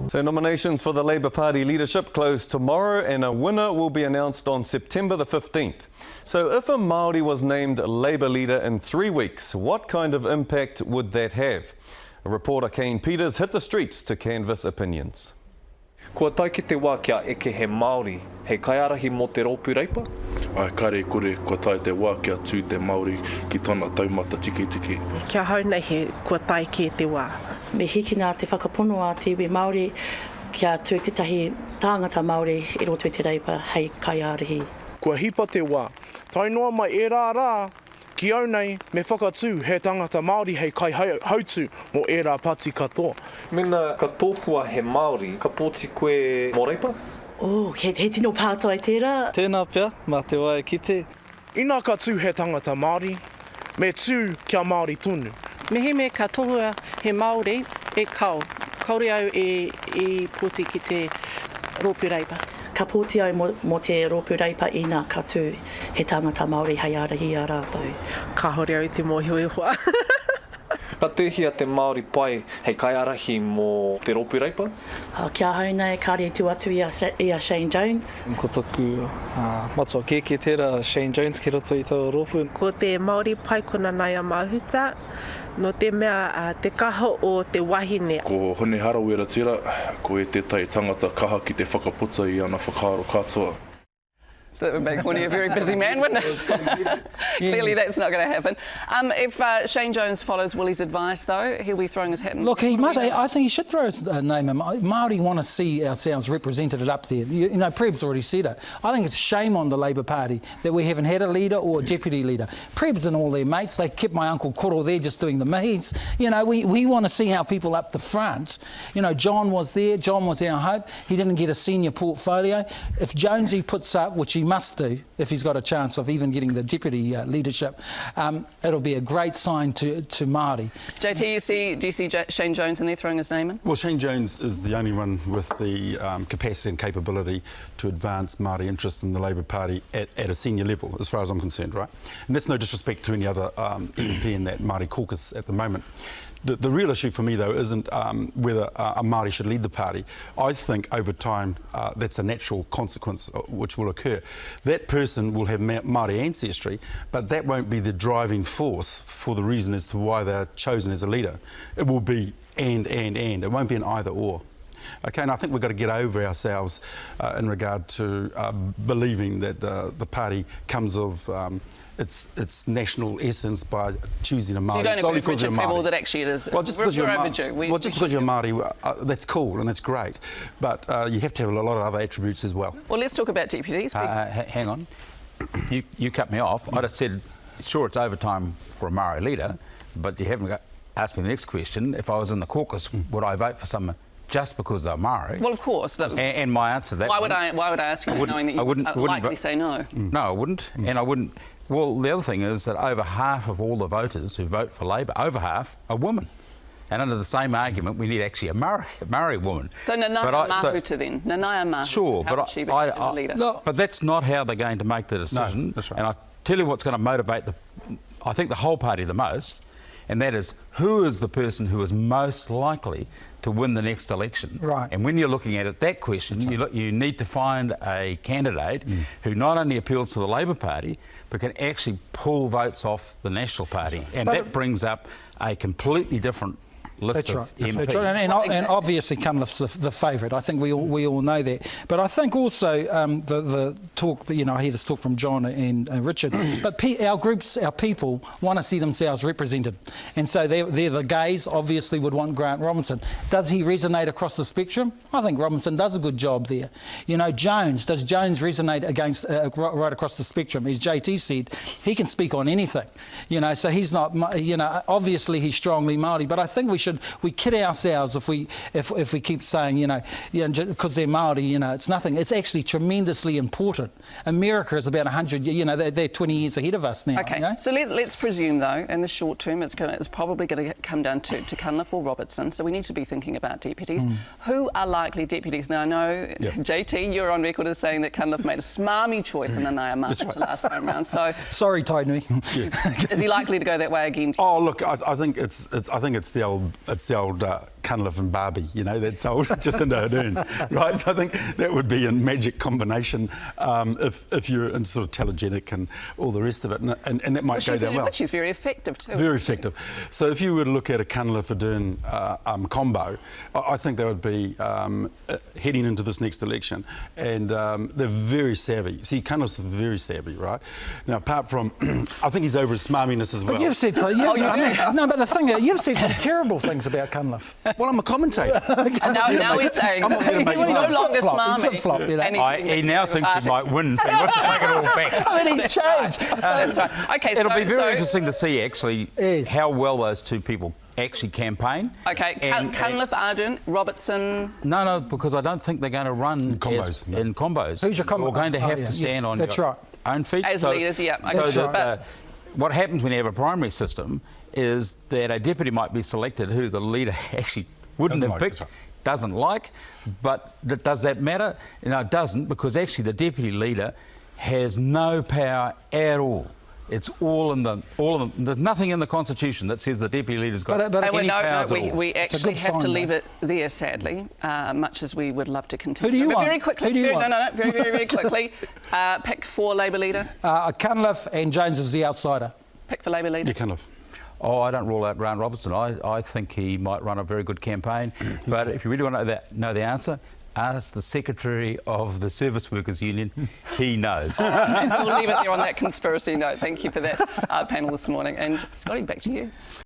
So nominations for the Labour Party leadership close tomorrow and a winner will be announced on September the 15th. So if a Maori was named Labour leader in 3 weeks, what kind of impact would that have? Reporter Kane Peters hit the streets to canvass opinions. Kua tai ki te wā kia eke he Maori, hei kaiarahi mō te rōpū reipa? Ai kare kore, kua tai te wā kia tū te Maori ki tōna taumata tiki tiki. Kia hau nei he kua tai ki te wā. Me hiki nā te whakapono a te iwi Māori kia tū tētahi tāngata Māori i roto i te reipa hei kaiarahi. Kua hipa te wā, tai noa mai e rā rā, ki au nei me whakatū he tangata Māori hei kai hautu mō e rā pati katoa. Mena ka tōpua he Māori, ka pōti koe mō reipa? He tino pātai tērā. Tēnā pia, mā te wae ki te. Ina ka tū he tangata Māori, me tū kia Māori tonu. Mehe me ka tohua he Māori e kau. Kaore au e pōti ki te rōpū reipa. Ka pōti au mō te rōpū reipa ina ka tū he tangata Māori hei arahi a rātou. Ka hore au te mōhioihua. Ka tēhia te Māori pai hei kaiarahi mō te rōpū reipa? Kia hau nei kāre tu atu i a Shane Jones. Ko taku matua kēke tērā Shane Jones ki roto i tau rōpū. Ko te Māori pai kona naia mahuta, no te mea te kaha o te wahine. Ko hone harawera tira, ko e te tai tangata kaha ki te whakaputa i ana whakaaro katoa. So that would make Horny a very busy man, wouldn't it? Clearly that's not going to happen. If Shane Jones follows Willie's advice, though, he'll be throwing his hat in. Look, he must. I think he should throw his name in. Maori want to see ourselves represented up there. You know, Preb's already said it. I think it's a shame on the Labour Party that we haven't had a leader or a deputy leader. Preb's and all their mates, they kept my Uncle Koro there just doing the meets. You know, we want to see our people up the front. You know, John was there. John was our hope. He didn't get a senior portfolio. If Jonesy puts up, which he must do if he's got a chance of even getting the deputy leadership, it'll be a great sign to Māori. JT, do you see Shane Jones in there throwing his name in? Well, Shane Jones is the only one with the capacity and capability to advance Māori interests in the Labour Party at a senior level, as far as I'm concerned, right? And that's no disrespect to any other MP in that Māori caucus at the moment. The real issue for me, though, isn't whether a Māori should lead the party. I think over time that's a natural consequence which will occur. That person will have Māori ancestry, but that won't be the driving force for the reason as to why they're chosen as a leader. It will be and. It won't be an either or. Okay, and I think we've got to get over ourselves in regard to believing that the party comes of its national essence by choosing a Māori. So you don't agree with Richard that actually it is. Well, just because you're overdue. Just because you're Māori, that's cool and that's great, but you have to have a lot of other attributes as well. Well, let's talk about deputies. Hang on, you cut me off. I'd have said, sure, it's overtime for a Maori leader, but you haven't asked me the next question. If I was in the caucus, would I vote for someone just because they're Maori? Well, of course. And my answer to that... Why would I ask you, knowing that you would likely say no? No, I wouldn't. And I wouldn't... Well, the other thing is that over half of all the voters who vote for Labour, over half, are women. And under the same argument, we need actually a Maori woman. So Nanaia Mahuta then? Nanaia Mahuta. Sure, but as a leader? But that's not how they're going to make the decision. No, that's right. And I tell you what's going to motivate I think the whole party the most, and that is who is the person who is most likely to win the next election. Right. And when you're looking at it, that question, you need to find a candidate who not only appeals to the Labour Party, but can actually pull votes off the National Party. And that brings up a completely different list of MPs. That's right. And obviously Cunliffe's the favourite. I think we all know that. But I think also the talk, you know, I hear this talk from John and Richard, but our groups, our people want to see themselves represented. And so they're the gays obviously would want Grant Robinson. Does he resonate across the spectrum? I think Robinson does a good job there. You know, does Jones resonate against right across the spectrum? As JT said, he can speak on anything. You know, so he's not, you know, obviously he's strongly Māori, but I think we kid ourselves if we keep saying, you know, because they're Māori, you know, it's nothing. It's actually tremendously important. America is about 100, you know, they're 20 years ahead of us now. Okay, you know? So let's presume, though, in the short term, it's probably going to come down to Cunliffe or Robertson, so we need to be thinking about deputies. Who are likely deputies? Now, I know, JT, you're on record as saying that Cunliffe made a smarmy choice in Nanaia Mahuta last time round, so... Sorry, Tony. Is he likely to go that way again? Oh, look, I think it's the old Cunliffe and Barbie, you know, that's sold just into Ardern, right? So I think that would be a magic combination if you're in sort of telegenic and all the rest of it, and that might go down well. But she's very effective too. Very effective. So if you were to look at a Cunliffe-Ardern combo, I think they would be heading into this next election, and they're very savvy. See, Cunliffe's very savvy, right? Now, apart from, I think he's over his smarminess as well. But you've said so. No, but the thing is, you've said some terrible things about Cunliffe. Well, I'm a commentator. And now he's saying I'm not going to make he's no longer smarmy. You know? He now thinks he might win, so he wants to take it all back. I mean, he's changed. That's right. Okay, It'll be very interesting to see, actually, how well those two people actually campaign. Okay, Cunliffe, Ardern, Robertson. No, because I don't think they're going to run in combos. Who's your combo? We're going to have to stand on your own feet. As leaders, yeah. So that, what happens when you have a primary system is that a deputy might be selected who the leader actually wouldn't have picked, doesn't like, but does that matter? No, it doesn't, because actually the deputy leader has no power at all. It's all in the. There's nothing in the Constitution that says the deputy leader's got any powers at all. We actually have to leave it there, sadly, much as we would love to continue. Who do you want? Very quickly. Very quickly. Pick for Labour leader. Cunliffe, and Jones is the outsider. Pick for Labour leader. Yeah, Cunliffe. Oh, I don't rule out Grant Robertson. I think he might run a very good campaign. But if you really want to know the answer, ask the Secretary of the Service Workers Union. He knows. We'll leave it there on that conspiracy note. Thank you for that panel this morning. And Scotty, back to you.